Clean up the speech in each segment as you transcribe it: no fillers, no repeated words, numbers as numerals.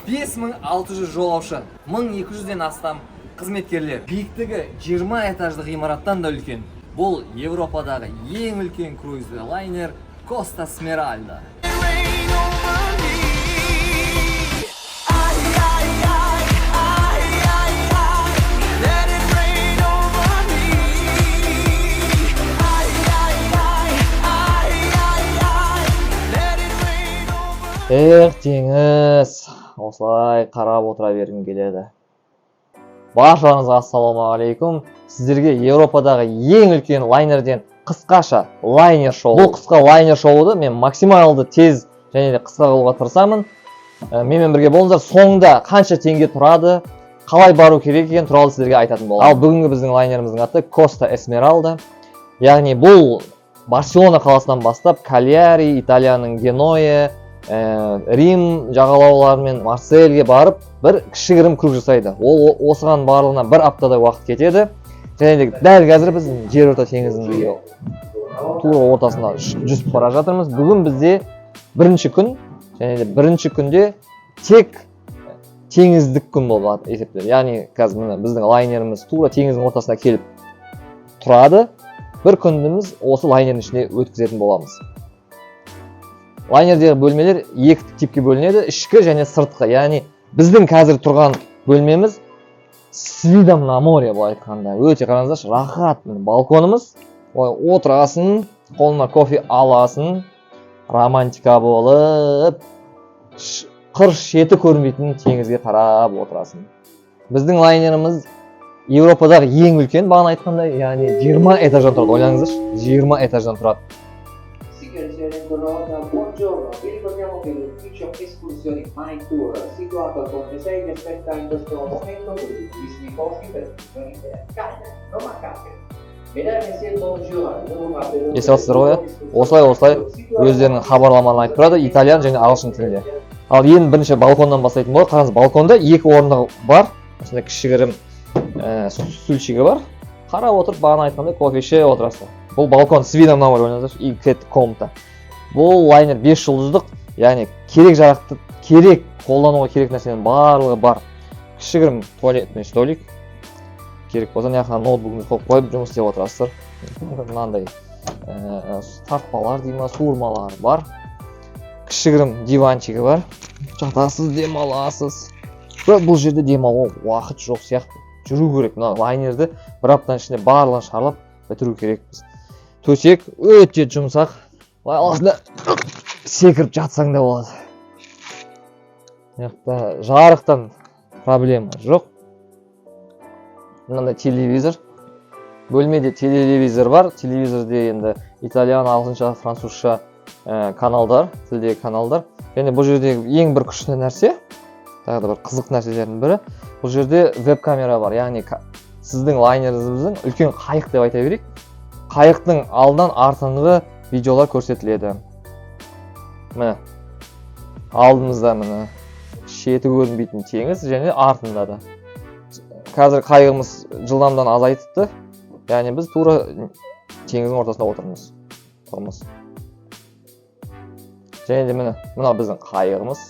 5600 жолаушы, 1200-ден астам қызметкерлер. Биіктігі 20 этажды ғимараттан да үлкен. Бұл Европадағы ең үлкен круизді лайнер Коста Смеральда. Теңіз, осылай қарап отыра бергім келеді. Баршаңызға ассалаумағалейкум. Сіздерге Европадағы ең үлкен лайнерден қысқаша лайнер шоу. Бұл қысқа лайнер шоуды мен максималды тез және де қысқа қылуға тырысамын. Менімен бірге болыңыздар. Соңында қанша теңге тұрады, қалай бару керек екен туралы сіздерге айтатын боламын. Ал бүгінгі біздің лайнеріміздің аты Коста Эсмералда. Яғни бұл Барселона қаласынан бастап Кальяри, Италияның Геноя, Рим жағалаулары мен Марсельге барып бір кішігірім круг жасайды. Ол осыған барлығына бір аптадай уақыт кетеді. Және де дәл қазір біз жерорта теңізінің тура ортасында жүзіп бара жатырмыз. Бүгін бізде бірінші күн, және де бірінші күнде тек теңіздік күн болып есептеледі. Яғни қазір міне біздің лайнеріміз тура теңіздің ортасына келіп тұрады. Бір күніміз осы лайнердің ішінде өткізетін боламыз. Лайнердегі бөлмелер екі типке бөлінеді, ішкі және сыртқы. Яғни біздің қазір тұрған бөлмеміз с видом на море, былай айтқанда. Өте қараңыздаршы, рахат. Балконымыз, отырасың, қолына кофе аласың, романтика болып, қыр шеті көрмейтін теңізге қарап отырасың. Біздің лайнеріміз Европадағы ең үлкен, бағана айтқандай, яғни 20 этаждан тұрады. Ойлаңыздаршы, 20 этаждан тұрады. Buongiorno, vi ricordiamo che l'ufficio escursioni My Tour, situato al Ponte 6, vi aspetta in questo momento con i turisti posti per escursioni Cagliari, Roma Cagliari. Mesdames et messieurs, bonjour. Есі алсыздар ғой, осылай өздерінің хабарламаларын айтып тұрады, итальян және ағылшын тілінде. Ал ең бірінші балконнан бастайтын болады. Қараңыз, балконда екі орындық бар, осындай кішігірім стульчигі бар. Қарап отырып, бағана айтқандай кофе іше отырасыздар. Бұл балкон с видом на море, ойнаңыздаршы, и кет комната. Бұл лайнер 5 жұлдыздық, яғни керек жарақты, керек қолдануға керек нәрсенің барлығы бар. Кішігірім туалетный столик. Керек болса, яққа ноутбугыңызды қойып қойып жұмыс істеп отырасыздар. Мынандай тартпалар дейма, суырмалар бар. Кішігірім диванчигі бар. Жатасыз, демаласыз. Бұл жерде демалуға уақыт жоқ сияқты. Жүру керек. Мына лайнерді бір аптаның ішінде барлығын шарлап бітіру керекпіз. Төсек өте жұмсақ. Лайнерді секіріп жатсаң да болады. Жарықтан проблема жоқ. Мынандай телевизор. Бөлмеде телевизор бар. Телевизорде енді итальян, ағылшынша, французша каналдар, тілдегі каналдар. Және бұл жердегі ең бір күшті нәрсе, тағы да бір қызық нәрселердің бірі, бұл жерде веб-камера бар. Яғни сіздің лайнеріңіздің үлкен қайық деп айта берейік. Қайықтың алдынан артыңғы видеолар көрсетіледі. Міне, алдымызда міне шеті көрінбейтін теңіз және артында да. Қазір қайығымыз жылдамдан азайтыпты. Яғни біз тура теңіздің ортасында отырмыз. Және де мына біздің қайығымыз,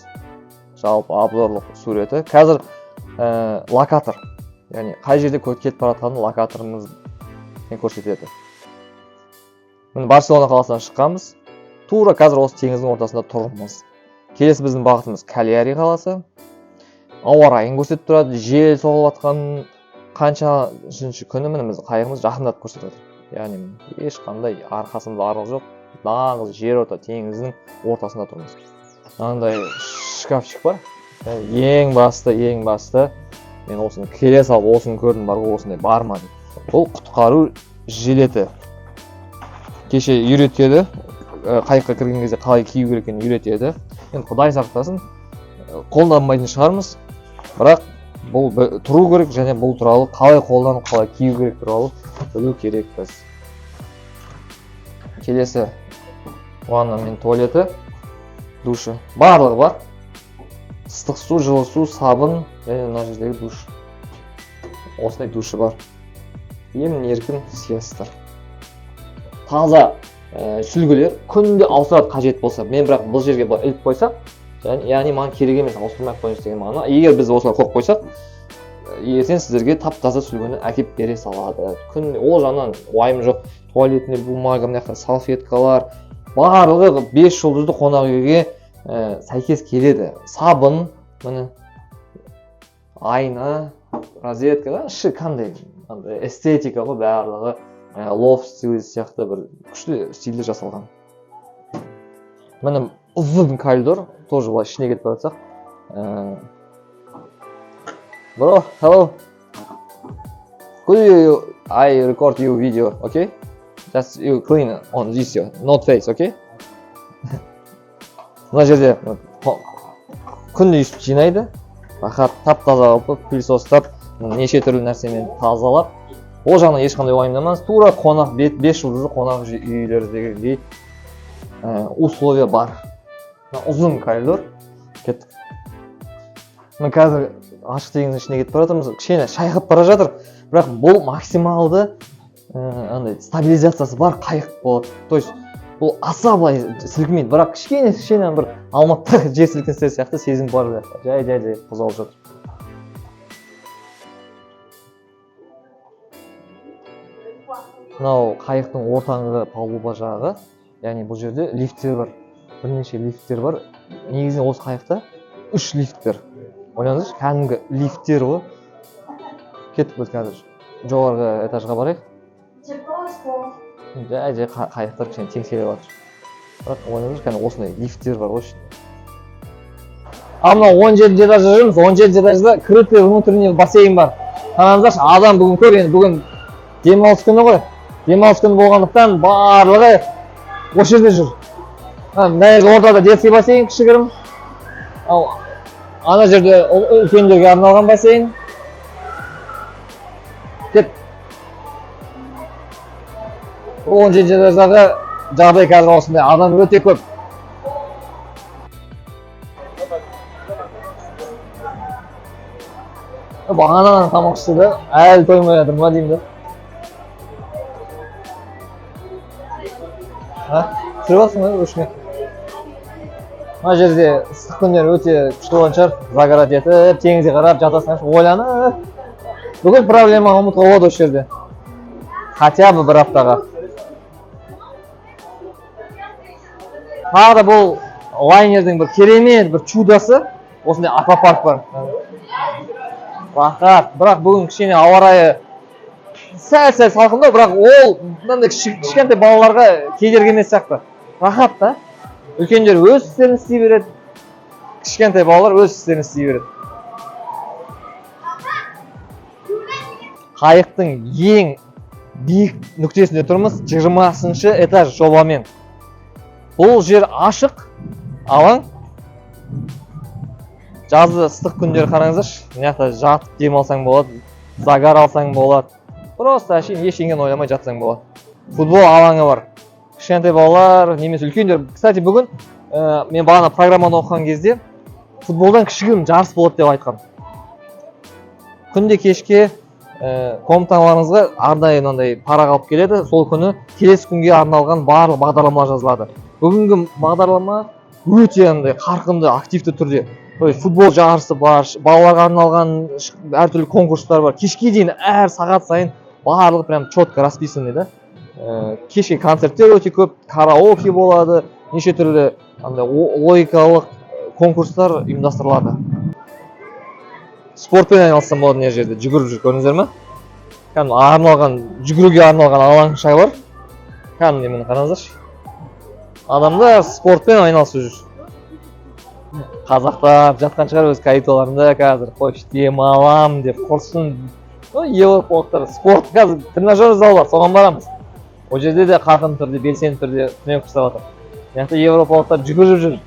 жалпы обзорлық суреті. Қазір локатор, яғни қай жерде кетіп баратқанын локаторымыз көрсетеді. Міне Барселона қаласынан шыққанбыз. Тура қазір осы теңіздің ортасында тұрмыз. Келесі біздің бағытымыз Кальяри қаласы. Ауа райын көрсетіп тұрады, жел соғып жатқан қаншашыншы күні міне қайығымыз жақындатып көрсетіп отыр. Яғни ешқандай арқасында арық жоқ. Нағыз жерорта теңіздің ортасында тұрмыз. Мынандай шкафчик бар. Ең басты мен осыны келе салып осыны көрдім, бар осындай бар ма деп. Бұл құтқару жилеті. Кеше үйретеді, қайыққа кірген кезде қалай кию керек екенін үйретеді. Енді Құдай сақтасын, қолданбайтын шығармыз. Бірақ бұл тұру керек және бұл туралы қалай қолданып, қалай кию керек туралы білу керекпіз. Келесі ванна мен туалеті, душы. Барлығы бар. Ыстық су, жылы су, сабын және мына жердегі душ. Осындай душы бар. Емін еркін сиясыздар. Таза сүлгілер күнде ауыстырады қажет болса. Мен бірақ бұл жерге іліп қойсам, яғни маған керек емес, ауыстырмай ақ қойыңыз деген мағына. Егер біз осылай қойып қойсақ, ертең сіздерге тап-таза сүлгіні әкеп бере салады. Күн ол жағынан уайым жоқ. Туалетіне бумага, мына жақта салфеткалар, барлығы 5 жұлдызды қонақ үйге сәйкес келеді. Сабын, міне айна, розетка, іші қандай эстетика ғой барлығы. Лофт стилі сияқты бір күшті стильде жасалған. Міне ұзын коридор, тоже былай ішіне кетіп бара жатсақ. Bro, hello. Could I record your video, okay? Just you clean on this not face, okay? Мына жерде күнде үйіп жинайды. Рахат тап-таза қылып, пылесостап, неше түрлі нәрсемен тазалап. Ол жағынан ешқандай уайымдамаңыз. Тура қонақ 5 жұлдызды қонақ үйлердегідей условия бар. Ұзын коридор. Кеттік. Мен қазір ашық теңіздің ішіне кетіп бара жатырмыз. Кішкене шайқап бара жатыр. Бірақ бұл максималды стабилизациясы бар қайық болады. То есть бұл аса былай сілкімейді. Бірақ кішкене бір Алматыдағы жер сілкіністер сияқты сезім бар. Жай қозғалып жатыр. Мынау қайықтың ортаңғы палуба жағы. Яғни бұл жерде лифттер бар. Бірнеше лифттер бар. Негізінен осы қайықта 3 лифт бар. Ойлаңызшы, кәдімгі лифттер ғой. Кеттік біз қазір жоғарғы этажға барайық. Жай қайықтар кішкене теңселіп жатыр. Бірақ ойлаңызшы, кәдімгі осындай лифттер бар ғой. Мынау 17 этажда жүрміз. 17 этажда крытый внутренний бассейн бар. Қараңыздаршы, адам бүгін көр, енді бүгін демалыс күні ғой. Демалыс күні болғандықтан барлығы осы жерде жүр. Мына ортада детский бассейн кішігірім. Ана жерде үлкендерге арналған бассейн. Кет. 17 этаждағы жағдай қазір осындай, адам өте көп. Бағанадан тамақ ішті, әлі тоймай жатыр ма деймін. Түсіріп алсың ба өшіне? Мына жерде ыстық күндер өте күшті болған шығар. Загорать етіп, теңізге қарап жатасың, ойланып. Бүгін проблема ұмытуға болады осы жерде. Хотя бы бір аптаға. Тағы да бұл лайнердің бір керемет, бір чудосы. Осындай аквапарк бар. Рахат, бірақ бүгін кішкене ауа райы сәл салқындау, бірақ ол мынандай кішкентай балаларға кедергі емес сияқты. Рахат та. Үлкендер өз істерін істей береді. Кішкентай балалар өз істерін істей береді. Қайықтың ең биік нүктесінде тұрмыз, 20-шы этаж жобамен. Бұл жер ашық, алаң. Жазды ыстық күндер қараңыздаршы. Мына жатып демалсаң болады, загар алсаң болады. Просто ештеңені ойламай жатсаң болады. Футбол алаңы бар. Кішкентай балалар, немесе үлкендер. Кстати, бүгін мен бағана программаны оқыған кезде футболдан кішігірім жарыс болады деп айтқан. Күнде кешке комнаталарыңызға арнайы мынандай парақ алып келеді. Сол күні келесі күнге арналған барлық бағдарлама жазылады. Бүгінгі бағдарлама өте қарқынды, активті түрде. Футбол жарысы бар, балаларға арналған әртүрлі конкурстар бар. Кешке дейін әр сағат сайын барлығы прям четко расписаны да. Кешке концерттер өте көп, караоке болады, неше түрлі логикалық конкурстар ұйымдастырылады. Спортпен айналыссам болады мына жерде, жүгіріп жүр, көрдіңіздер ме? Кәдімгі арналған, жүгіруге арналған алаң шай бар. Кәдімгі мені қараңыздаршы. Адамдар спортпен айналысып жүр. Қазақтар жатқан шығар өз каюталарында қазір қойшы демалам деп құрсын. Европалықтар спорт қазір тренажер зал бар, соған барамыз. О жерде де қарқынды түрде, белсенді түрде тренировка жасап жатыр. Яғни европалықтар жүгіріп жүр,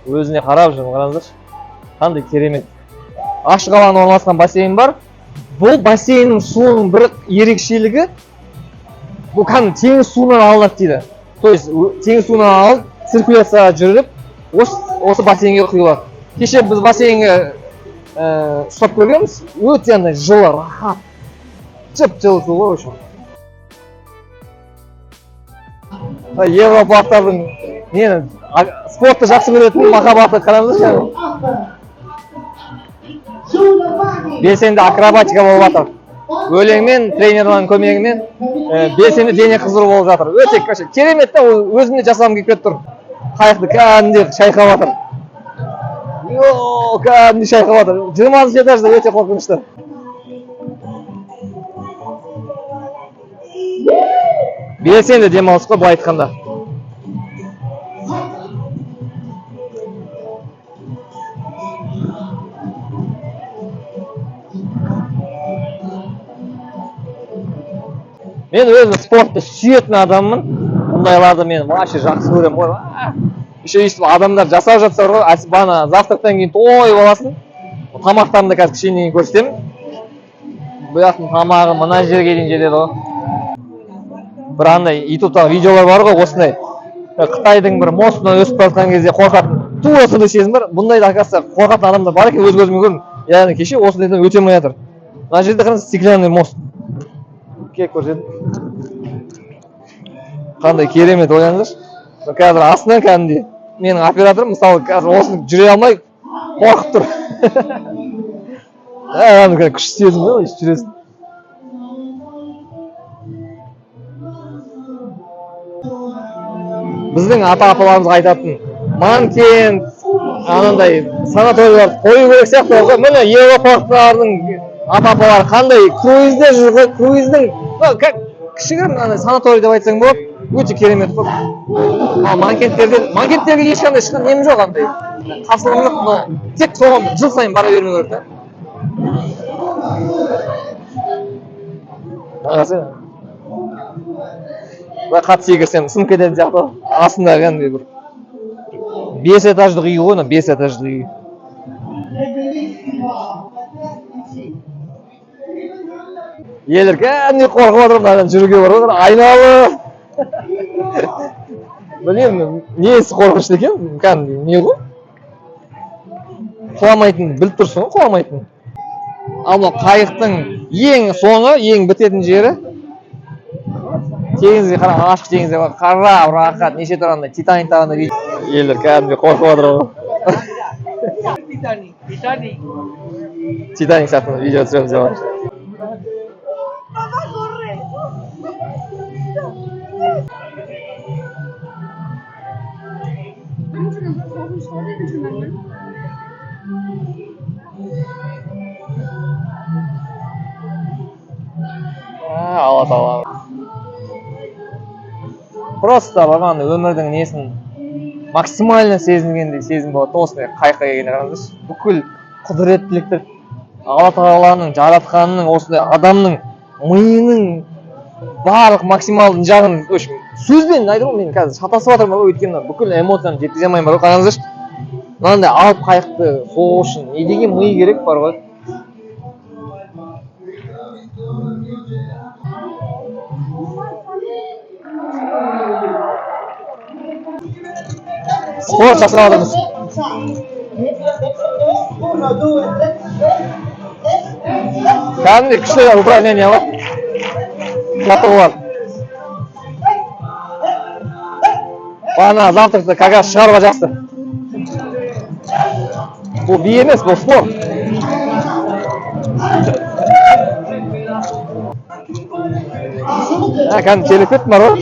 өзіне қарап жүр, қараңыздаршы. Қандай керемет. Ашық алаңда орналасқан бассейн бар. Бұл бассейннің суының бір ерекшелігі, бұл кәдімгі теңіз суынан алынады дейді. То есть теңіз суынан алып, циркуляция жүріп, осы бассейнге құйылады. Кеше біз бассейнге ұстап көргенбіз, өте жылы, рахат, жып-жылы су ғой үшін. Европалықтардың спортты жақсы көретін махаббаты қараңызшы. Белсенді акробатика болып жатыр. Өлеңмен, тренерлердің көмегімен белсенді дене қызыру болып жатыр. Өте керемет та, өзінде жасағым келіп кетіп тұр. Қайықты кәдімгідей шайқап жатыр. Кәдімгідей шайқап жатыр. 20 этажда өте қорқынышты. Белсенді демалыс қой, былай айтқанда. Мен өзім спортты сүйетін адаммын. Бұндайларды мен вообще жақсы көремін. Еще өйстіп адамдар жасап жатса ғой, бана завтрактан кейін той боласын. Тамақтарымды қазір кішкене көрсетемін. Бұяқтың тамағы мына жерге дейін жетеді ғой. Бір андай ютубтағы видеолар бар ғой, осындай. Қытайдың бір мостынан өсіп жатқан кезде қорқатын. Тура осындай сезім бар. Бұндайда оказывается қорқатын адамдар бар екен, өз көзіме көрдім. Яғни кеше осындайдан өте алмай жатыр. Мына жерде қараңыз, стеклянный мост. Кек көрсетіп. Қандай керемет, ойлаңызшы. Қазір астынан кәдімгідей менің операторым мысалы қазір осыны жүре алмай қорқып тұр. Күшті сезім ғой, жүресің. Біздің ата-апаларымызға айтатын манкент, анандай санаторияларды қою керек сияқты ғой. Міне еуропалықтардың ата-апалары қандай круизде жүр ғой, круиздің кішігірім санаторий деп айтсаң болады, өте керемет қой. Манкенттерге ешқандай шыққан нем жоқ, андай қарсылығым жоқ, но тек соған жыл сайын бара бермеу керек та. Қатты секірсем сынып кететін сияқты. Астында кәдімгідей бір 5 этаждық үй ғой, 5 этаждық үй. Елдер кәдімгідей қорқып отыр, мынадан жүруге бар ғой, айналы. Білемін, несі қорқынышты екен, кәдімгідей не ғой? Құламайтын, біліп тұрсың ғой, құламайтын. Ал бұл қайықтың ең соңы, ең бітетін жері теңізге қарап, ашық теңізге қарап, рақат, неше тұрғанда Титаник тағында дейді. Елдер кәдімгідей қорқып отыр ғой. Титаник сияқты видео түсіреміз деп жатыр. Алла тағала. Просто бағаны өмірдің несін максимально сезінгендей сезім болады. Осындай қайыққа келгенде қараңызшы. Бүкіл құдіреттілікті Алла тағаланың жаратқанының, осындай адамның миының барлық максималдың жағын сөзбен айтып ғой, мен қазір шатасып жатырмын ғой, өйткені бүкіл эмоцияны жеткізе алмаймын бар ғой. Қараңызшы. Мынандай алып қайықты соғу үшін не деген ми керек бар ғой. Спорт жасап жатырмыз. Кәдімгідей күшті упражнение бар. Жаттығулар. Бана завтракты кагаз шығаруға жақсы. Бұл би емес, бұл спорт. Кәдімгі келіп кеттім бар ғой.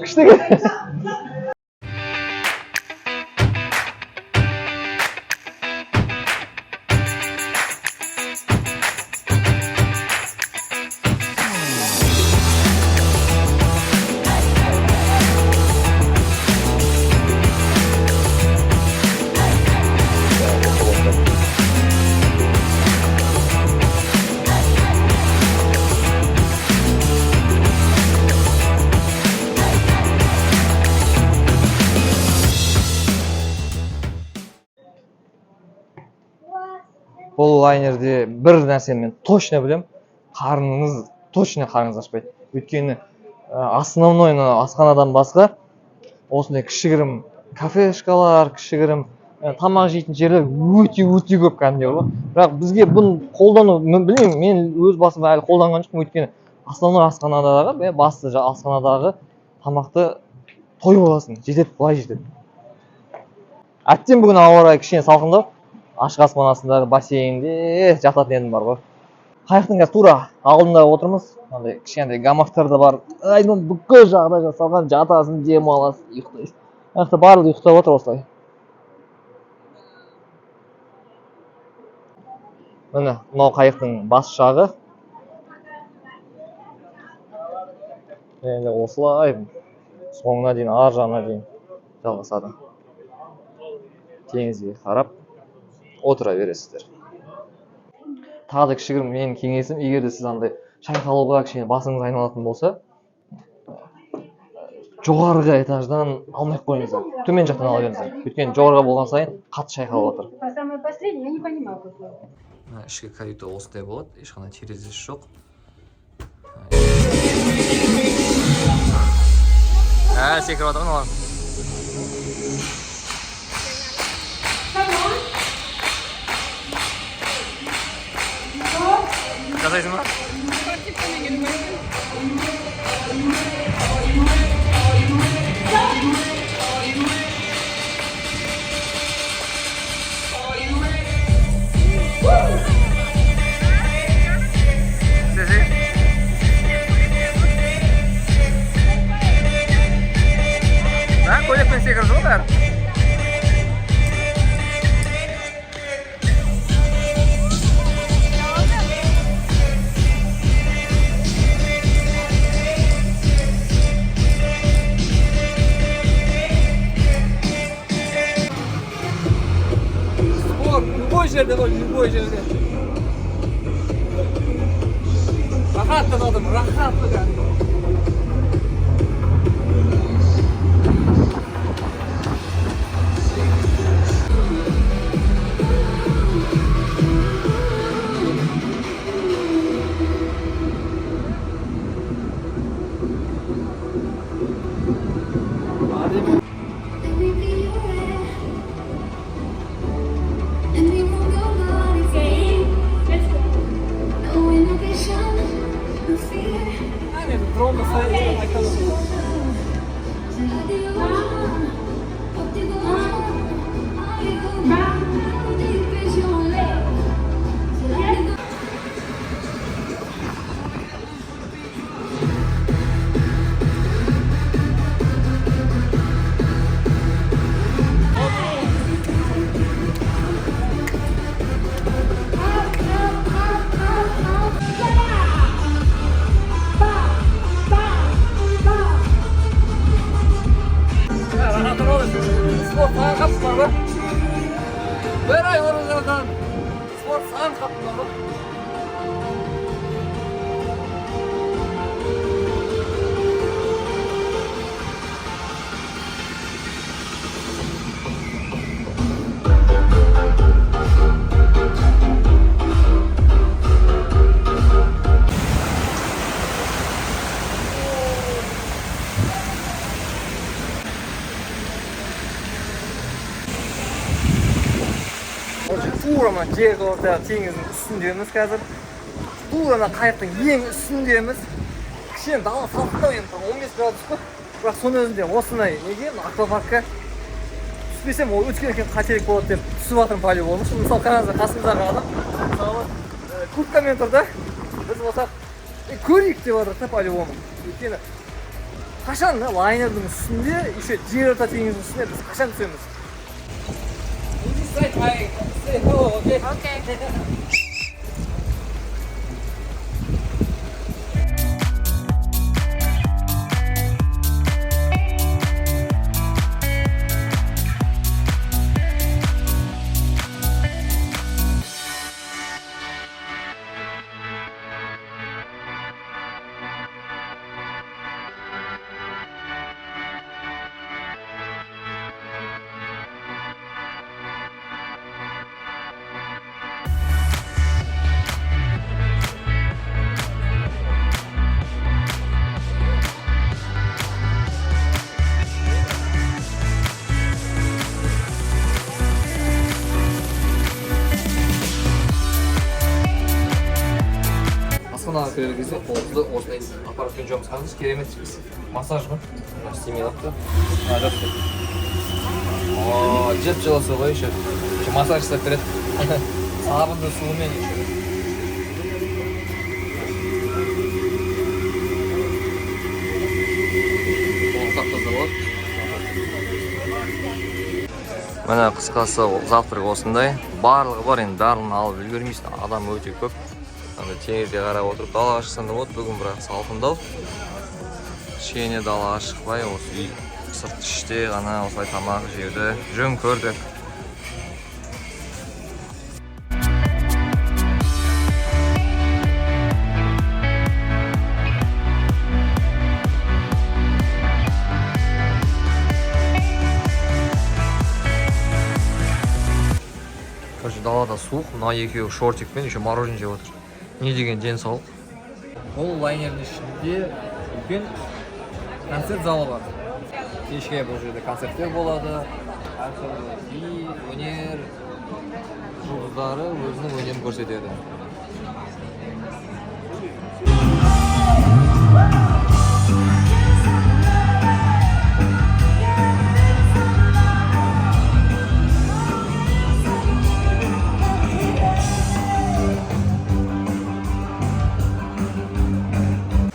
Күшті кел. Бұл лайнерде бір нәрсе мен точно білем, қарныңыз ашпайды. Өйткені основной асханадан басқа осындай кішігірім кафешкалар, кішігірім тамақ жейтін жерлер өте көп кәдімгідей ғой. Бірақ бізге бұны қолдану білмеймін, мен өз басым әлі қолданған жоқпын, өйткені основной асханадағы, басты асханадағы тамақты тойып аласың, жетеді, былай жетеді. Әттең бүгін ауа райы кішкене салқындау, ашық аспан астындағы бассейнде жататын едім бар ғой. Қайықтың тура алдында отырмыз, андай кішкентай гамактар да бар. Айдың бүкіл жағдай жасалған, жатасың, демаласың, ұйықтайсың. Аяқта барлығы ұйықтап отыр осылай. Міне, мынау қайықтың бас жағы. Енді осылай соңына дейін, ар жағына дейін жалғасады. Теңізге қарап отыра бересіздер. Тағы да кішігірім менің кеңесім, егер де сіз андай шайқалуға кішкене басыңыз айналатын болса, жоғарғы этаждан алмай қойыңыздар, төмен жақтан ала беріңіздер. Өйткені жоғарғы болған сайын қатты шайқалып отыр. Самое последнее, я не понимаю, какое. Ішкі каюта осындай болады, ешқандай терезесі жоқ. Секіріп жатыр ма? Жасайсың ба? Көйлекпен секірді ғой бәрі. Любой жерде ғой, любой жерде. Рахатты қалдым, рахатты кәдімгі. Sport sağın kapısı var bak. Ver ay oralardan. Sport sağın kapısı var bak. Тура мына жерді орта теңіздің үстіндеміз қазір. Тура мына қайықтың ең үстіндеміз. Кішкене дала салқындау енді 15 градус қой. Бірақ соның өзінде осындай неге аквапаркқа түспесем ол өткен екен қателік болады деп түсіп жатырмын по-любому. Мысалы қараңыздар қасымыздағы адам мысалы курткамен тұр да. Біз болсақ көрейік деп жатырмық та по-любому. Өйткені қашан лайнердің үстінде, еще жерорта теңіздің үстінде біз қашан түсеміз? Say hi. Say hello, okay? Okay. кірер кезде қолыңызды осылай аппаратпен жуамыз. Қараңыз, керемет массаж ғой. Істемей қалыпты. Жақсы. Жеп жылысы ғой еще. Массаж жасап береді. Сабынды суымен еще. Міне қысқасы завтрак осындай. Барлығы бар, енді барлығын алып үлгермейсің. Адам өте көп. Теңізге қарап отырып далаға шықсаң да болады. Бүгін бірақ салқындау. Кішкене далаға шықпай, осы үй сырт іште ғана осылай тамақ жеуді жөн көрдік. Далада суық, мына екеуі шортикпен еще мороженое жеп отыр. Не деген денсаулық. Бұл лайнердің ішінде үлкен концерт залы бар. Кешке бұл жерде концерттер болады. Әртүрлі би, өнер жұлдыздары өзінің өнерін көрсетеді.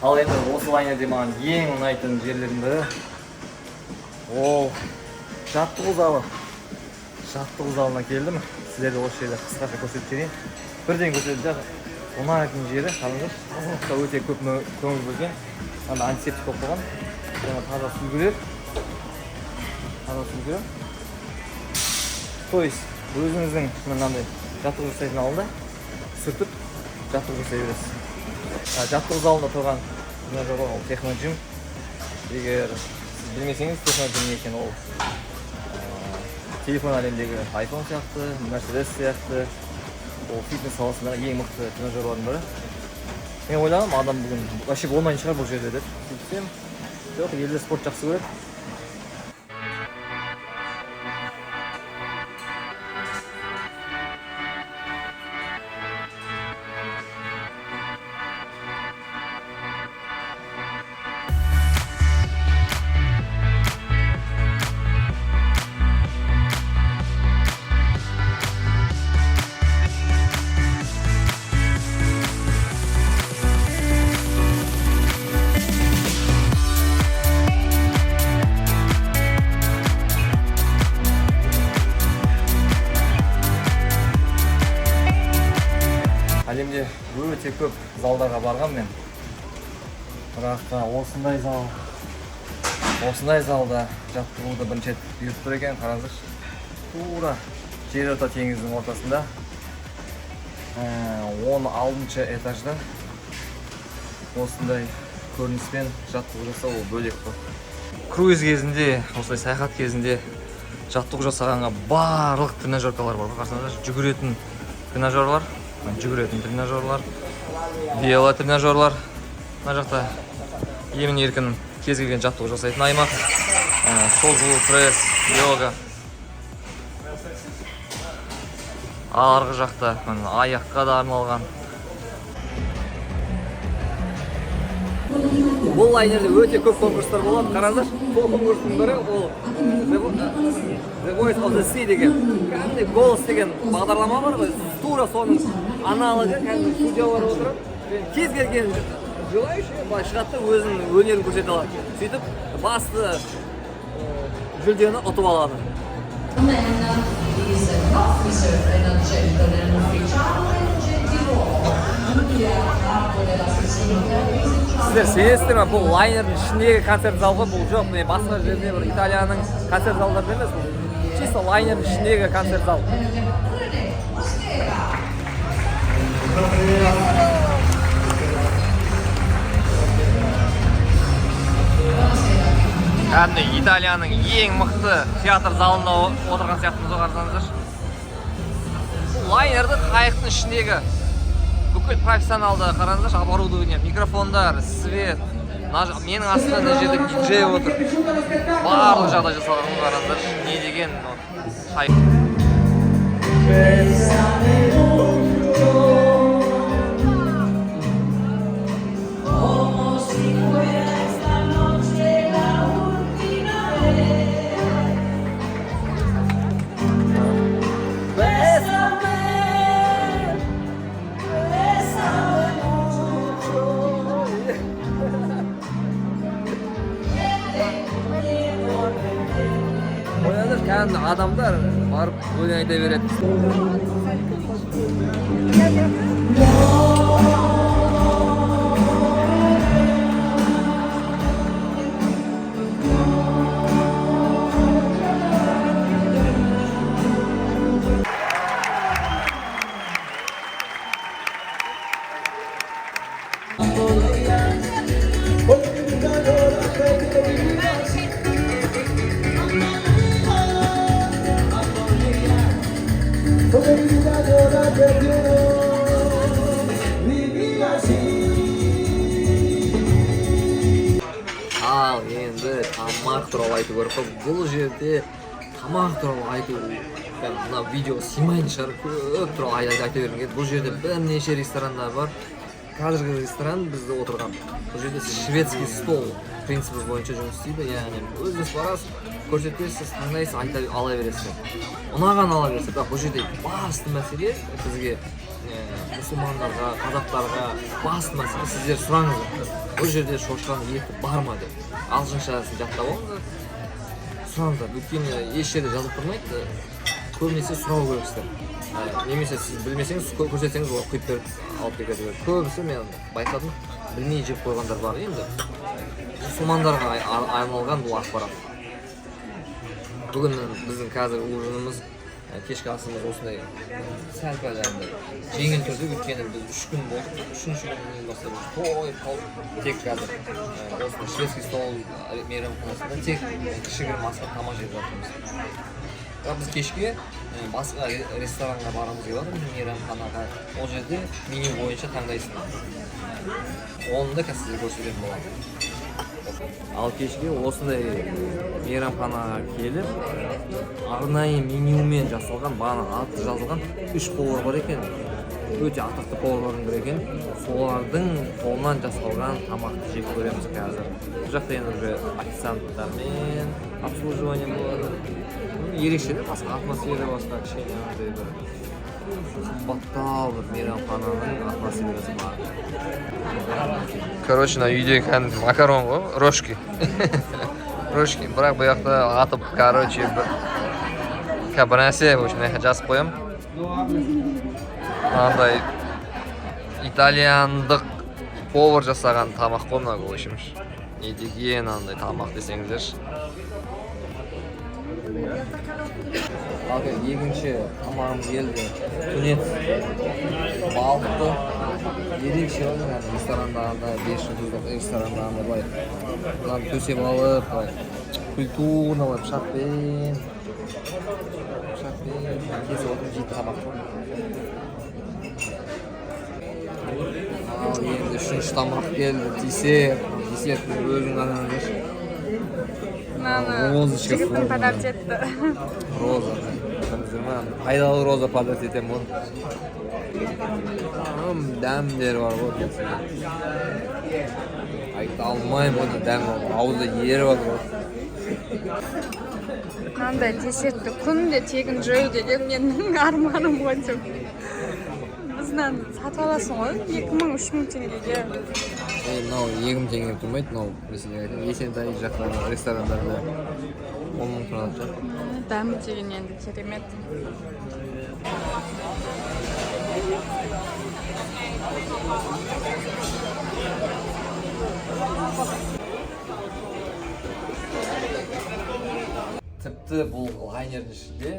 Ал енді осы лайнерде маған ең ұнайтын жерлердің бірі ол жаттығу залы. Жаттығу залына келдім. Сіздерді осы жерде қысқаша көрсетіп берейін. Бірден көрсетіп ұнайтын жері, қараңыздар, өте көп көңіл бөлген. Анда антисептик болып қойған. Таза сүлгілер. То есть өзіңіздің мынандай жаттығу жасайтын алдында сүртіп жаттығу жасай бересіз. Жаттығу залында тұрған ол техноджим. Егер сіз білмесеңіз, техноджим не екен, ол телефон әлемдегі iPhone сияқты, Mercedes сияқты, ол фитнес саласындағы ең мықты тренажерлардың бірі. Мен ойлағам, адам бүгін вообще болмайтын шығар бұл жерде деп. Сөйтсем, жоқ, елде спорт жақсы көреді. Әлемде өте көп залдарға барған мен. Бірақ осындай залда жаттығуды бірінші рет бұйырып тұр екен. Қараңыздар, тура жерорта теңіздің ортасында 16-шы этажда осындай көрініспен жаттығу жасау ол бөлек қой. Круиз кезінде, осылай саяхат кезінде жаттығу жасағанға барлық тренажеркалар бар. Қарасаңыздар, жүгіретін тренажерлар, велотренажерлар. Мына жақта емін-еркін кез келген жаттығу жасайтын аймақ. Созылу, пресс, йога. Арғы жақта аяққа да арналған. Бұл лайнерде өте көп конкурстар болады. Қараңыздар, бұл конкурстың бірі ол The Voice of the Sea деген, кәдімгідей голос деген бағдарлама бар ғой. Тура соның аналогы, кәдімгі студиялар отырып, кез келген желающий былай шығады да өзінің өнерін көрсете алады. Сөйтіп басты жүлдені ұтып алады. Сіздер сенесіздер ме, бұл лайнердің ішіндегі концерт залғы, бұл жоқ, басқа жерде бір Италияның концерт залдарында емес, бұл чисто лайнердің ішіндегі концерт зал. Кәдімгі Италияның ең мықты театр залында отырған сияқтымыз қарасаңыздар. Лайнерді қайықтың ішіндегі бүкіл профессионалды қараңыздар, оборудование, микрофондар, свет. Менің астында мына жерде диджей отыр. Барлық жағдай жасалған қараңыздар. Не деген қайық. Yani adamlar barıp öyle ayta beredi. Al endi tamaq turib aytib ko'rib, bu yerda tamaq turib aytib, mына video снимайын шығар, көп turib aytib berген. Bu yerda bir necha restoranlar bor. Hozirgi restoran bizda o'tirgan. Bu yerda shvedskiy stol prinsipi bo'yicha жұмыс істейді. Ya'ni o'zingiz borasiz, ko'rsatasiz, tanglaysiz, aytib ola berasiz. Unagan ola berasiz. Biroq bu yerda басты мәселе bizga musulmonlarga, qozoqlarga басты мәселе sizlar so'rangizlar. Bu yerda shoshgan eti barmi deb. Ағылшыншасын жаттап алыңыздар. Сұраңыздар. Өйткені еш жерде жазылып тұрмайды. Көбінесе сұрау керексіздер. Немесе сіз білмесеңіз, көрсетсеңіз олар құйып беріп алып кетеді. Көбісі мен байқадым, білмей жеп қойғандар бар. Енді мұсылмандарға арналған бұл ақпарат. Бүгін біздің қазір ужиніміз, кешкі асымыз осындай сәл-пәл жеңіл түрде, өйткені біз 3 күн болдық. 3-ші күннен бастап тойып қалдық. Тек қазір осындай шведский стол мейрамханасында тек кішігірім асқан тамақ жеп жатырмыз. Biz kechki boshqa restoranға барамыз деп жатырмыз, meyramxonaga. Ол жерде меню bo'yicha таңдайсың. Оны да sizga ko'rsatib болады. Ал kechki осындай meyramxonaga kelib, арнайы менюмен жасалған, бағана аты жазылған 3 повар бар екен. Өте атақты поварлардың бірі екен. Солардың қолынан жасалған тамақты жеп көреміз қазір. Бұл жақта енді уже официанттармен обслуживание болады. Ерекше де басқа атмосфера, басқа кішкене андай бір қымбаттау бір мейрамхананың атмосферасы бар. Короче, мына үйде кәдімгі макарон ғой, рожки. Рожки, бірақ бұл жақта атып, короче, бір нәрсе, в общем, жазып қоямын. Андай итальяндық повар жасаған тамақ қой мына, в общем. Едеген андай тамақ десеңіздерші. Ал екінші тамағымыз келді. Тунец балықты ерекше ресторандағында, 5 жұлдыздық ресторандағында былай төсеп алып, культурно пышақпен кесіп отырып жейтін тамақ қой. Ал енді 3-ші тамақ келді. Десерт өзің қараңыздаршы. Жігіттің подарок етті. Роза. Пайдалы роза подарок етем оны. Дәмдері бар ғой. Айта алмайым оны дәм бар. Ауызда ері бар ғой. Мынандай десертті күнде тегін жеу деген менің арманым ғой. Бізден сатып аласың ғой 2000-3000 теңгеге. Мынау 2000 теңге тұрмайды, мынау Есентай жақтағы ресторандарда 10 мың тұрады. Дәмі деген енді керемет. Тіпті бұл лайнердің ішінде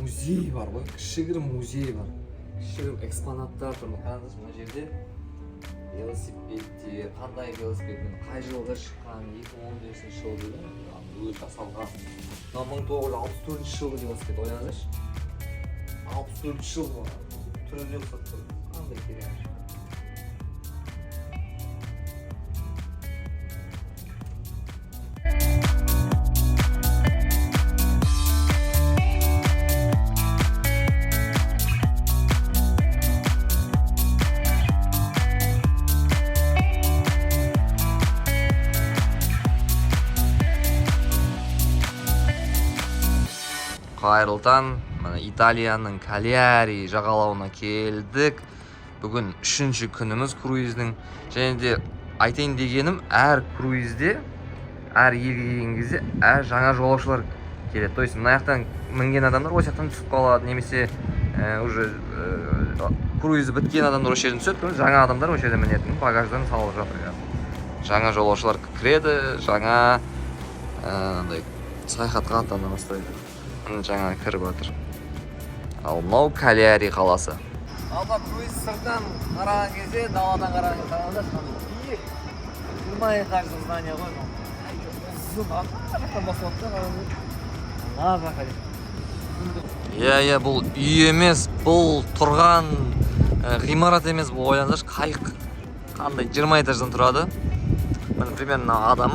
музей бар ғой, кішігірім музей бар. Кішігірім экспонаттар тұр. Қараңыз, мына жерде велосипедтер, қандай велосипедпен қай жылғы шыққан, 2015 жылы дейді, өзі жасалған. 1964 жылғы велосипед, ойлаңыздаршы. 64 жыл бар. Түрі де ұқсап тұр. Қандай керемет. Қайырлтан, Италияның Кальяри жағалауына келдік. Бүгін 3-ші күніміз круиздің. Және де айтайын дегенім, әр круизде, әр елге келген кезде, әр жаңа жолаушылар келеді. То есть мына жақтан мінген адамдар осы жақтан түсіп қалады, немесе уже круизі біткен адамдар осы жерден түседі, жаңа адамдар осы жерден мінетін, багаждан салып жатыр. Жаңа жолаушылар кіреді, жаңа саяхатқа аттана бастайды. Жаңа кіріп жатыр. Ал мынау Калиари қаласы. Алға круиз сырттан қараған кезде, даладан қарағанда биік 20 этажды здание ғой. Иә, бұл үй емес, бұл тұрған ғимарат емес, бұл ойлаңдаршы, қайық қандай 20 этаждан тұрады. Мен примерно адам.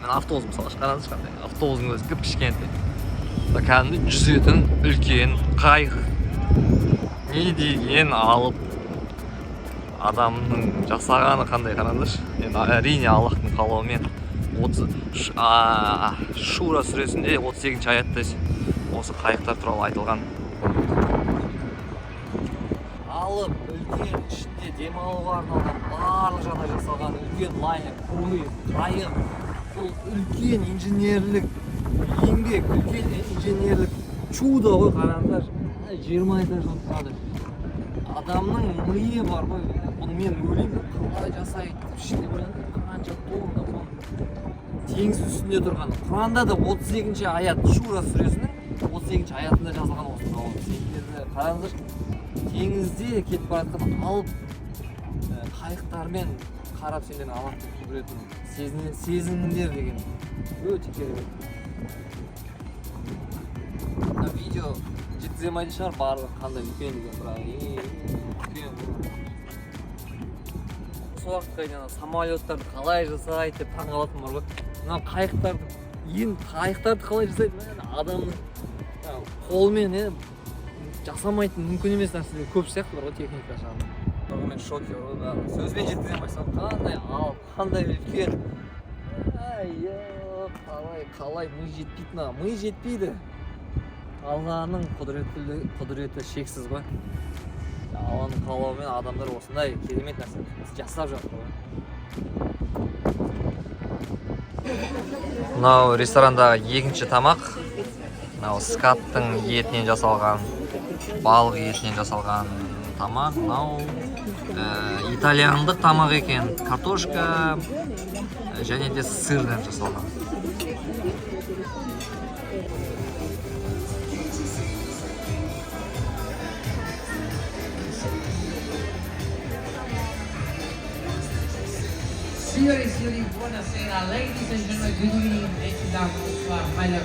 Мен автобус мысалы қараңызшы қандай. Автобустың өзі кішкентай. Кәдімгі жүзетін үлкен қайық. Не деген алып адамның жасағаны қандай қараңызшы. Енді әрине Аллахтың қалауымен Шура сүресінде 38 аятта осы қайықтар туралы айтылған. Алып үлкен ішінде демалуға арналған барлық жағдай жасалған үлкен лайнер, круиз, қайық. Бұл үлкен инженерлік еңбек, үлкен инженерлік чудо ғой, қараңыздар. 20 этаждан тұрады. Адамның миы бар ғой. Бұны мен ойлаймын, қалай жасайды, ішінде қанша тонна теңіз үстінде тұрған. Құранда да 32-ші аят, Шура сүресінің 32-ші аятында жазылған осы қауым. Сендерді қараңыздар, теңізде кетіп баратқан алып қайықтармен қарап сендердің Аллахтың құдіретін сезініңдер деген өте керемет. Видео жеткізе алмайтын шығар барлығы қандай үлкен деген, бірақ үлкен. Сол уақытқа самолеттарды қалай жасайды деп таңғалатын бар ғой. Мына қайықтарды қалай жасайды? Адамның қолмен жасамайтын мүмкін емес нәрселер көп сияқты бар ғой, техника жағынан. Мен шокер ғой, сөзбен жеткізе алмайсам, қандай алып, қандай үлкен. Қалай ми жетпейді, ми жетпейді. Алланың құдіреті шексіз ғой. Алланың қалауымен адамдар осындай керемет нәрсе жасап жатыр ғой. Мынау ресторандағы екінші тамақ. Мынау скаттың етінен жасалған, балық етінен жасалған тамақ. Мынау итальяндық тамақ екен. Картошка және де сырдан жасалған. Signore e signori, buonasera. Ladies and gentlemen, good evening. Ecco da qua, maglia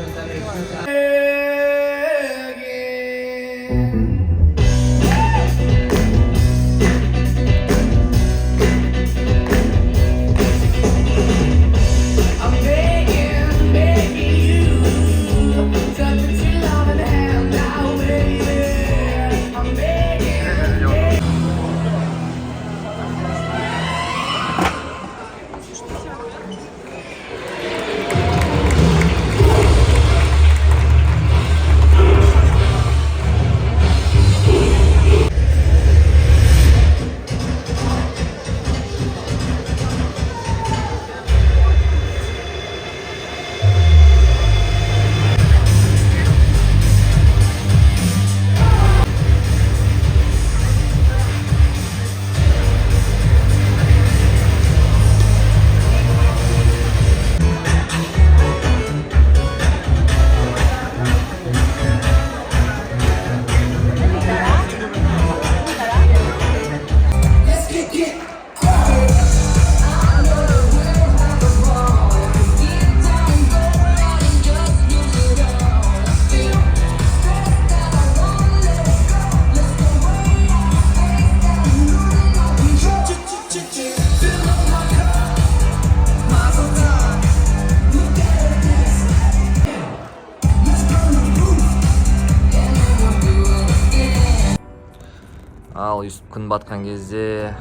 Ал күн батқан кезде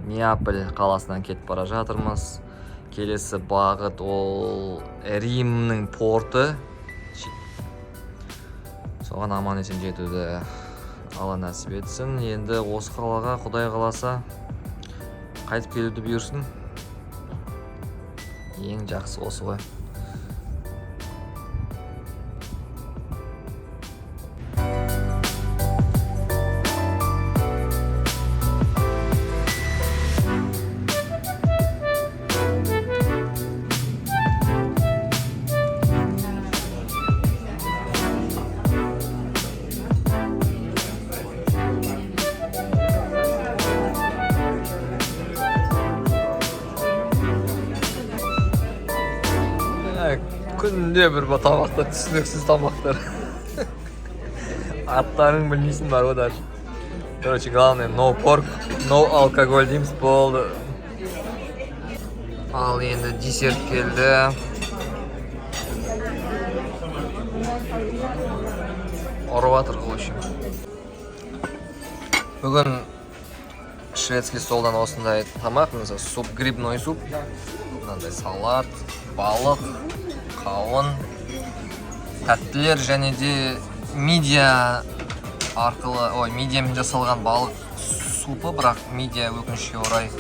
Неаполь қаласынан кетіп бара жатырмыз. Келесі бағыт ол Римнің порты. Соған аман есен жетуді Алла нәсіп етсін. Енді осы қалаға Құдай қаласа қайтып келуді бұйырсын. Ең жақсы осы ғой. Күнде бір тамақтар, түсініксіз тамақтар. Аттарын білмейсің бар о даже. Короче, главное, no pork, no алкоголь дейміз болды. Ал енді десерт келді. Орватыр в общем. Бүгін шведский столдан осындай тамақ, мысалы суп, грибной суп, мынандай салат, балық, қауын, тәттілер және де мидия арқылы, мидиямен жасалған балық супы, бірақ мидия өкінішке орай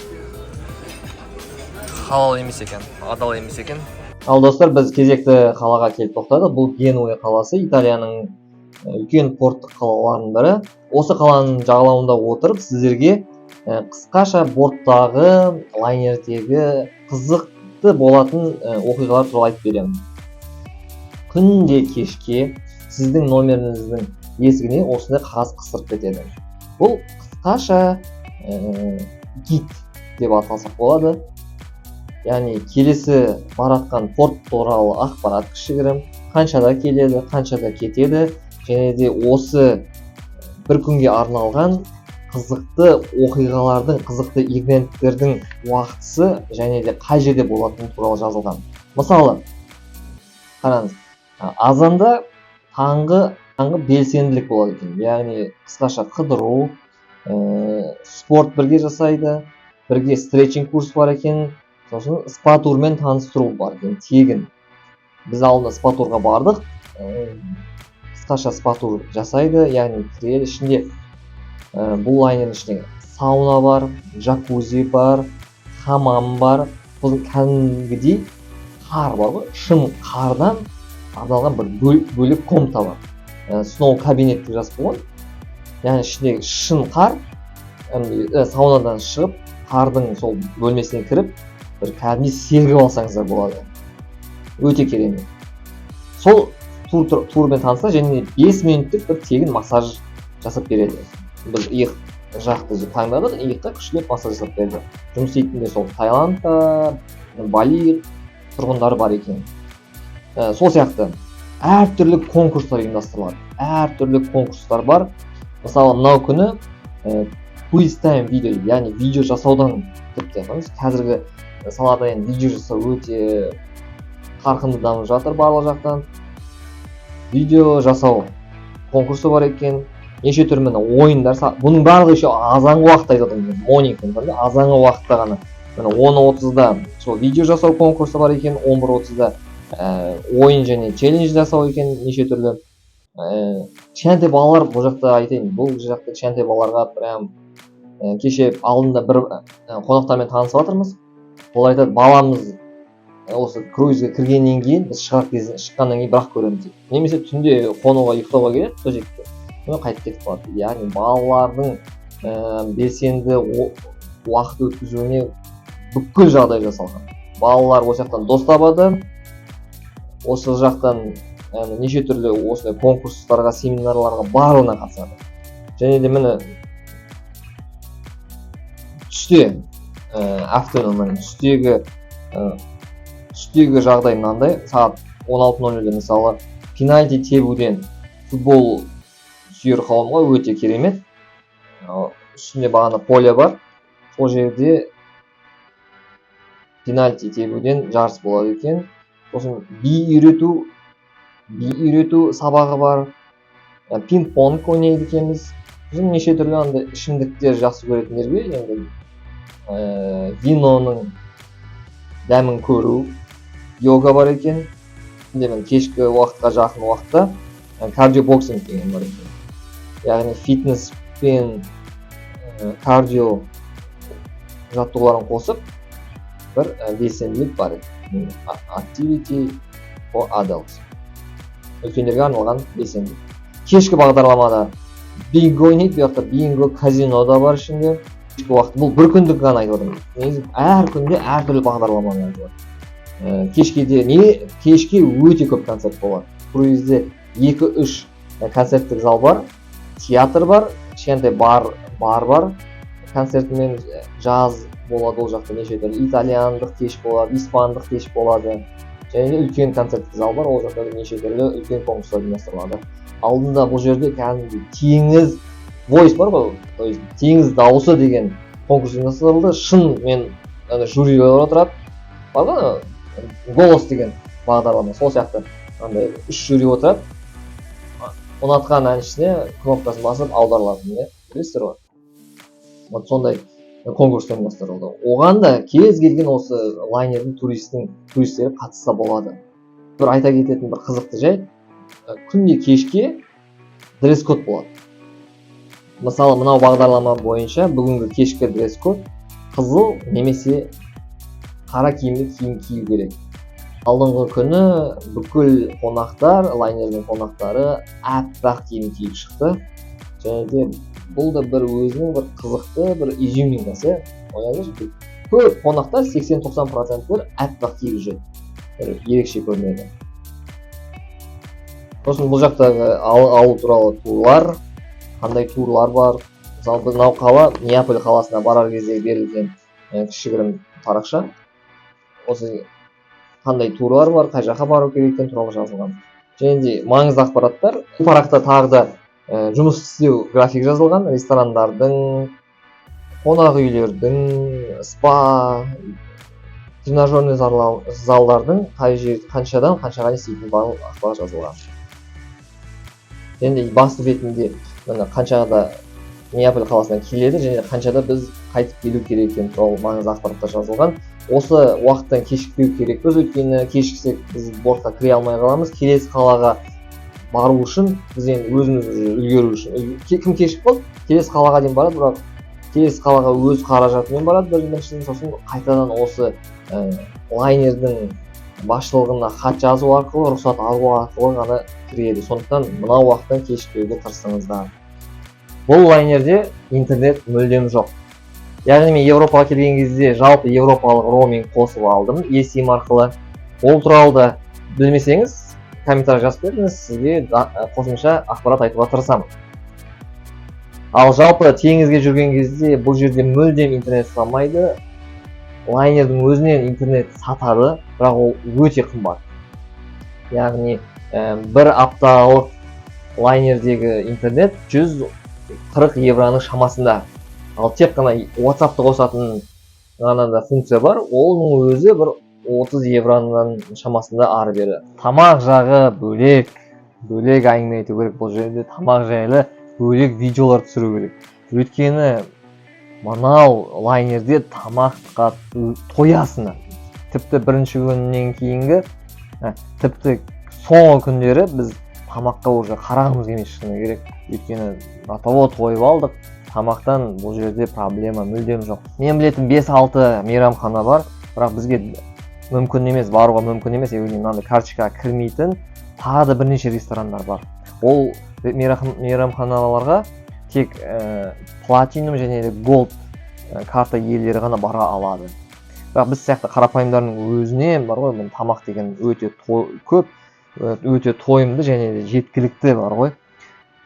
халал емес екен, адал емес екен. Ал достар, біз кезекті қалаға келіп тоқтадық. Бұл Генуя қаласы, Италияның үлкен порттық қалаларының бірі. Осы қаланың жағалауында отырып, сіздерге қысқаша борттағы, лайнердегі қызықты болатын оқиғалар туралы айтып беремін. Күнде кешке сіздің номеріңіздің есігіне осындай қағаз қыстырып кетеді. Бұл қысқаша гид деп аталсақ болады. Яғни келесі баратқан порт туралы ақпарат кішігірім, қаншада келеді, қаншада кетеді, және де осы бір күнге арналған қызықты оқиғалардың, қызықты ивенттердің уақытысы және де қай жерде болатыны туралы жазылған. Мысалы, қараңыз, азанда таңғы белсенділік болады екен. Яғни қысқаша қыдыру, спорт бірге жасайды, бірге стретчинг курс бар екен, сосын спа турмен таныстыру бар екен, тегін. Біз алдында спа турға бардық, қысқаша спа тур жасайды, яғни ішінде бұл лайнердің ішінде сауна бар, джакузи бар, хамам бар, сосын кәдімгідей қар бар ғой, шын қардан арналған бір бөлек комната бар. Сноу кабинет деп жазып қойған. Яғни ішіндегі шын қар, саунадан шығып, қардың сол бөлмесіне кіріп, бір кәдімгідей сергіп алсаңыздар болады. Өте керемет. Сол турмен танысса, және 5 минуттық бір тегін массаж жасап береді. Біз иық жақты таңдадық, иыққа күштілеп массаж жасап берді. Жұмыс істейтінде сол Таиландта, Бали тұрғындары бар екен. Сол сияқты әртүрлі конкурстар ұйымдастырылады. Әртүрлі конкурстар бар. Мысалы, мынау күні quiz time видео, яғни видео жасаудан деп айтамыз. Қазіргі салада енді видео жасау өте қарқынды дамып жатыр барлық жақтан. Видео жасау конкурсы бар екен. Неше түрлі ойындар, бұның барлығы еще азанғы уақытта айтады, азанғы уақытта ғана. 10:30-да сол видео жасау конкурсы бар екен, 11:30-да ойын және челлендж жасау екен, неше түрлі. Кішкентай балалар, бұл жақта айтайын, бұл жақта кішкентай балаларға прям кеше алдында бір қонақтармен танысып жатырмыз. Ол айтады, баламыз осы круизге кіргеннен кейін, біз шыққаннан кейін бірақ көреміз дейді. Немесе түнде қонуға ұйықтауға келеді, төсекте. Қайтып кетіп қалады. Яғни балалардың белсенді уақыт өткізуіне бүкіл жағдай жасалған. Балалар осы жақтан дос табады, осы жақтан неше түрлі осындай конкурстарға, семинарларға барлығына қатысады. Және де міне түсте түстегі жағдай мынандай, сағат 16:00-да мысалы пенальти тебуден футбол сүйер қауымға өте керемет. Үстінде бағана поле бар. Сол жерде пенальти тебуден жарыс болады екен. Сосын би үйрету сабағы бар. Пинг-понг ойнайды екенбіз. Сосын неше түрлі андай ішімдіктер жақсы көретіндерге, енді виноның дәмін көру, йога бар екен. Кешкі уақытқа жақын уақытта кардиобоксинг деген бар екен. Яғни фитнес пен кардио жаттығуларын қосып, бір белсенділік бар екен. Activity for adults. Үлкендерге арналған белсенділік. Кешкі бағдарламада бинго ойнайды, бұяқта бинго, казино да бар ішінде. Кешкі уақыт, бұл бір күндік ғана айтып отырмын. Негізі әр күнде әртүрлі бағдарламаны айтып отыр. Кешке өте көп концерт болады. Круизде 2-3 концерттік зал бар, театр бар, кішкентай бар, концертімен жаз болады, ол жақта неше түрлі итальяндық кеш болады, испандық кеш болады. және де үлкен концерттік зал бар, ол жақта неше түрлі үлкен конкурстар ұйымдастырылады. Алдында бұл жерде кәдімгі теңіз voice бар ғой, то есть теңіз дауысы деген конкурс ұйымдастырылды. Шын мен жюрилер отырады, бар ғой, голос деген бағдарлама, сол сияқты андай 3 жюри отырады. Ұнатқан әншісіне кнопкасын басып аударылады, білесіздер ғой. Вот сондай конкурс ұйымдастырылды. Оған да кез келген осы лайнердің туристері қатысса болады. Бір айта кететін бір қызықты жай, күнде кешке дресс-код болады. Мысалы, мынау бағдарлама бойынша бүгінгі кешкі дресс-код қызыл немесе қара киімді киім кию керек. Алдыңғы күні бүкіл қонақтар, лайнердің қонақтары аппақ киім киіп шықты. Және де бұл да бір өзінің бір қызықты бір изюминкасы. Ойлаңызшы, көп қонақтар 80-90% аппақ киіп жүреді. Ерекше көрінеді. Сосын бұл жақтағы алу туралы турлар, қандай турлар бар. Мысалы, мынау қала Неаполь қаласына барар кезде берілген кішігірім парақша. Осы қандай турлар бар, қай жаққа бару керектен туралы жазылған. Және де маңызды ақпараттар. Бұл парақта тағы да жұмыс істеу график жазылған. Ресторандардың, қонақ үйлердің, спа, тренажерный залдардың қаншадан қаншаға істейтін барлық ақпарат жазылған. Және де басты бетінде қаншада Неаполь қаласына келеді және қаншада біз қайтып келу керек екені туралы маңызды ақпараттар жазылған. Осы уақыттан кешікпеу керекпіз, өйткені кешіксек біз бортқа кіре алмай қаламыз. Келесі қалаға бару үшін біз енді өзіміз үлгеру үшін. Кім кешіп қалды? Келесі қалаға дейін барады, бірақ келесі қалаға өз қаражатымен барады біріншіден, сосын қайтадан осы лайнердің басшылығына хат жазу арқылы, рұқсат алу арқылы ғана кіреді. Сондықтан мынау уақыттан кешікпеуге тырысыңыздар. Бұл лайнерде интернет мүлдем жоқ. Яғни мен Европаға келген кезде жалпы европалық роуминг қосып алдым eSIM арқылы. Ол туралы да білмесеңіз, комментарий жазып беріңіз, сізге қосымша ақпарат айтуға тырысамын. Ал жалпы теңізге жүрген кезде бұл жерде мүлдем интернет сатылмайды. Лайнердің өзінен интернет сатады, бірақ ол өте қымбат. Яғни бір апталық лайнердегі интернет 140 евроның шамасында. Ал тек қана WhatsApp-ты қосатын ғана да функция бар, оның өзі бір 30 евроның шамасында ары бері. Тамақ жағы бөлек әңгіме айту керек. Бұл жерде тамақ жайлы бөлек видеолар түсіру керек. Өйткені мынау лайнерде тамаққа тоясына. Тіпті бірінші күннен кейінгі, тіпті соңғы күндері біз тамаққа уже қарағымыз келмей шыны керек. Өйткені атауы тойып алдық. Тамақтан бұл жерде проблема мүлдем жоқ. Мен білетін 5-6 мейрамхана бар, бірақ бізге мүмкін емес, баруға мүмкін емес, яғни мынандай карточкаға кірмейтін тағы да бірнеше ресторандар бар. Ол мейрамханаларға тек платинум және голд карта иелері ғана бара алады. Бірақ біз сияқты қарапайымдардың өзінен бар ғой, тамақ деген өте көп, өте тойымды және де жеткілікті бар ғой.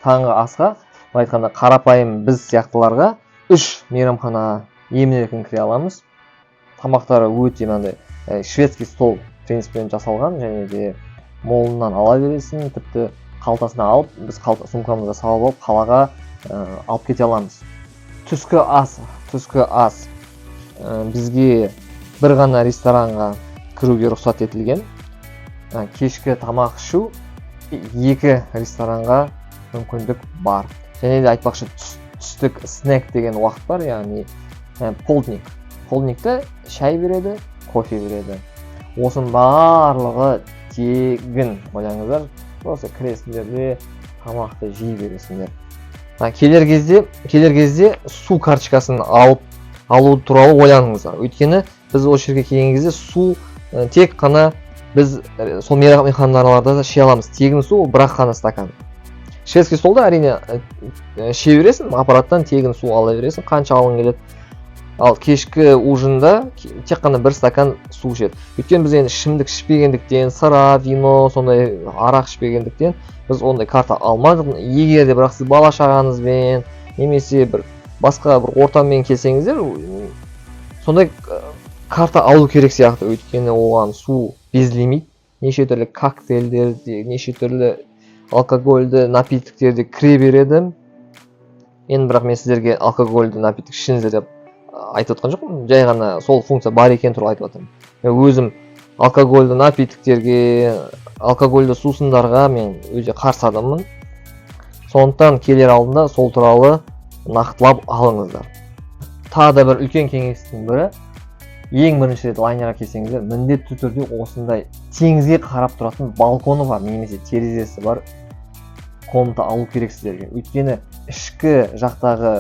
Таңғы асқа айтқанда қарапайым біз сияқтыларға 3 мейрамхана емін-еркін кіре аламыз. Тамақтары өте мынандай шведский стол принциппен жасалған және де молынан ала бересің, тіпті қалтасына алып, біз сумкамызға салып алып қалаға алып кете аламыз. Түскі ас бізге бір ғана ресторанға кіруге рұқсат етілген. Кешкі тамақ ішу 2 ресторанға мүмкіндік бар. Және де айтпақшы түстік снэк деген уақыт бар, яғни полдник. Полдникті шай береді, кофе береді. Осының барлығы тегін, ойлаңыздар. Осы кіресіңдер де тамақты жей бересіңдер. Келер кезде су карточкасын алу туралы ойланыңыздар. Өйткені біз осы жерге келген кезде су тек қана біз сол мейрамханаларда іше аламыз. Тегін су бірақ қана стакан. Шведский столда әрине іше бересің, аппараттан тегін су ала бересің, қанша алғың келеді. Ал кешкі ужинда тек қана бір стакан су ішеді. Өйткені біз енді ішімдік ішпегендіктен, сыра, вино, сондай арақ ішпегендіктен біз ондай карта алмадық. Егер де бірақ сіз бала шағаңызбен немесе бір басқа бір ортамен келсеңіздер, сондай карта алу керек сияқты. Өйткені оған су безлимит неше түрлі коктейльдерді, неше түрлі алкогольді напитіктерді кіре береді. Енді бірақ мен сіздерге алкогольді напитік ішіңіздер деп айтып отқан жоқпын, жай ғана сол функция бар екен туралы айтып жатырмын. Мен өзім алкогольді напитіктерге, алкогольді сусындарға мен өте қарсы адаммын. Сондықтан келер алдында сол туралы нақтылап алыңыздар. Тағы да бір үлкен кеңестің бірі, ең бірінші рет лайнерға келсеңіздер, міндетті түрде осындай теңізге қарап тұратын балконы бар немесе терезесі бар комната алу керек сіздерге. Өйткені ішкі жақтағы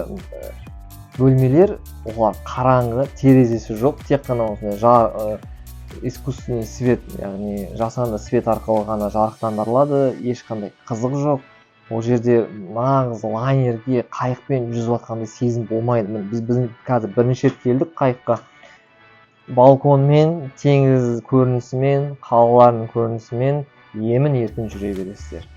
бөлмелер олар қараңғы, терезесі жоқ, тек қана осындай искусственный свет, яғни жасанды свет арқылы ғана жарықтандырылады, ешқандай қызық жоқ. Ол жерде нағыз лайнерге қайықпен жүзіп жатқандай сезім болмайды. Біз қазір бірінші рет келдік қайыққа. Балконмен, теңіз көрінісімен, қалалардың көрінісімен емін еркін жүре бересіздер.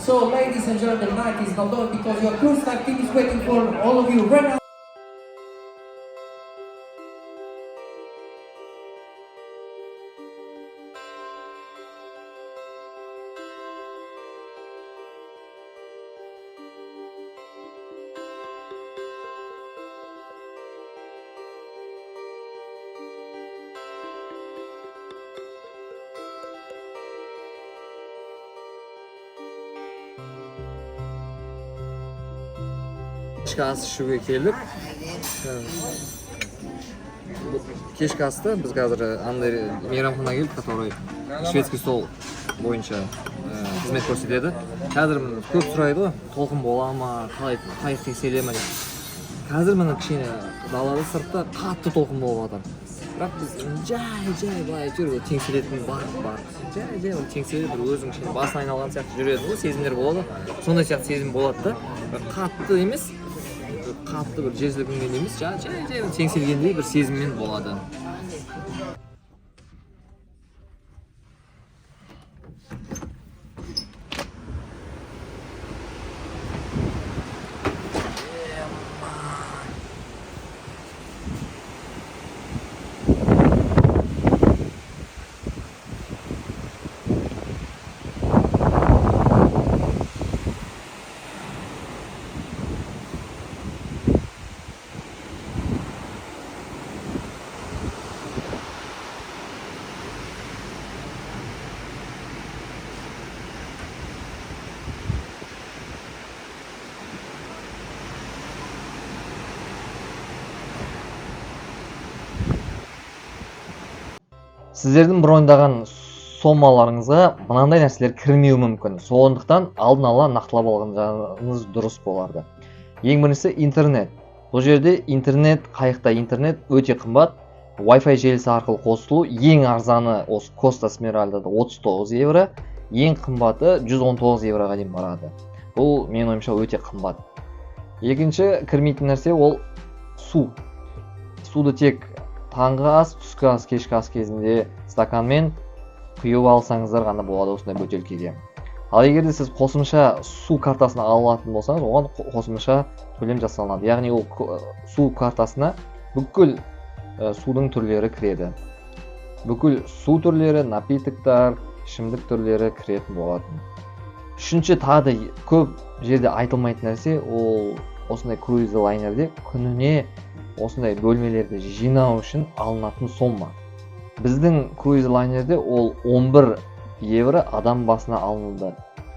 So, ladies and gentlemen, the night is not done because your cruise line team is waiting for all of you right now. Kешкі ас ішуге келдік. Кешкі асты біз қазір андай мейрамханаға келдік, который шведский стол бойынша қызмет көрсетеді. Қазір көп сұрайды ғой, толқын бола ма, қалай қайық теңселе ме деп. Қазір міне кішкене далада сыртта қатты толқын болып жатыр. Бірақ біз жай былай жүріп теңселетін бар. Жай теңселіп өзің кішкене басын айналған сияқты жүреді ғой, сезімдер болады. Сондай сияқты сезім болады да. Қатты емес, қатты бір жер сілкінген емес, жай теңселгендей бір сезіммен болады. Сіздердің броньдаған сомаларыңызға мынандай нәрселер кірмеуі мүмкін. Сондықтан алдын ала нақтылап алғаныңыз дұрыс боларды. Ең біріншісі интернет. Бұл жерде интернет, қайықта интернет өте қымбат. Wi-Fi желісі арқылы қосылу ең арзаны осы Costa Smeralda'да 39 евро, ең қымбаты 119 евроға дейін барады. Бұл менің ойымша өте қымбат. Екінші кірмейтін нәрсе ол су. Суды тек таңғы ас, түскі ас, кешкі ас кезінде стаканмен құйып алсаңыздар ғана болады осындай бөтелкеге. Ал егер де сіз қосымша су картасын алатын болсаңыз, оған қосымша төлем жасалынады. Яғни ол су картасына бүкіл судың түрлері кіреді. Бүкіл су түрлері, напитоктар, ішімдік түрлері кіретін болатын. Үшінші тағы көп жерде айтылмайтын нәрсе, ол осындай круиз лайнерде күніне осындай бөлмелерді жинау үшін алынатын сомма. Біздің круиз лайнерде ол 11 евро адам басына алынды.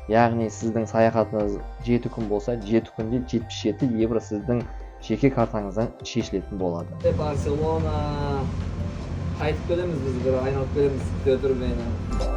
Яғни сіздің саяхатыңыз 7 күн болса, 7 күнде 77 евро сіздің жеке картаңыздан шешілетін болады. Барселона қайтып келеміз, біз бір айналып келеміз, Петр мені.